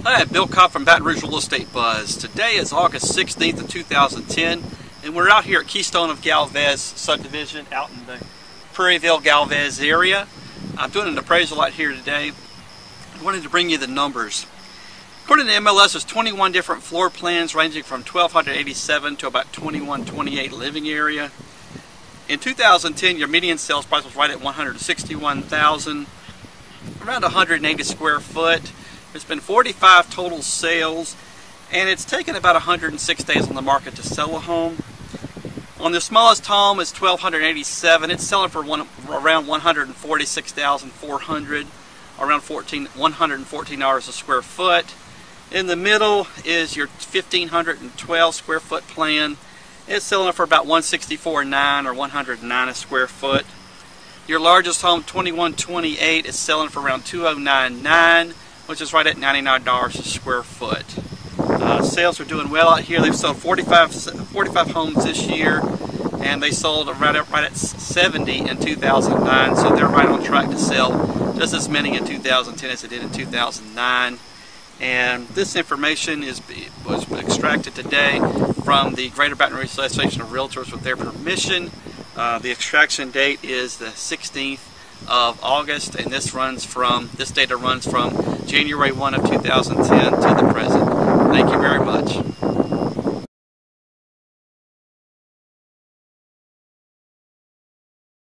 Hi, Bill Cobb from Baton Rouge Real Estate Buzz. Today is August 16th of 2010, and we're out here at Keystone of Galvez subdivision out in the Prairieville, Galvez area. I'm doing an appraisal out here today. I wanted to bring you the numbers. According to MLS, there's 21 different floor plans ranging from 1,287 to about 2,128 living area. In 2010, your median sales price was right at $161,000, around 180 square foot. There's been 45 total sales, and it's taken about 106 days on the market to sell a home. On the smallest home is 1,287. It's selling for around $146,400, around $114 a square foot. In the middle is your 1,512 square foot plan. It's selling for about $164,900 or $109 a square foot. Your largest home, 2,128, is selling for around $2,099, which is right at $99 a square foot. Sales are doing well out here. They've sold 45 homes this year, and they sold right at 70 in 2009, so they're right on track to sell just as many in 2010 as they did in 2009. And this information was extracted today from the Greater Baton Rouge Association of Realtors with their permission. The extraction date is the 16th of August, and this data runs from January 1 of 2010 to the present. Thank you very much.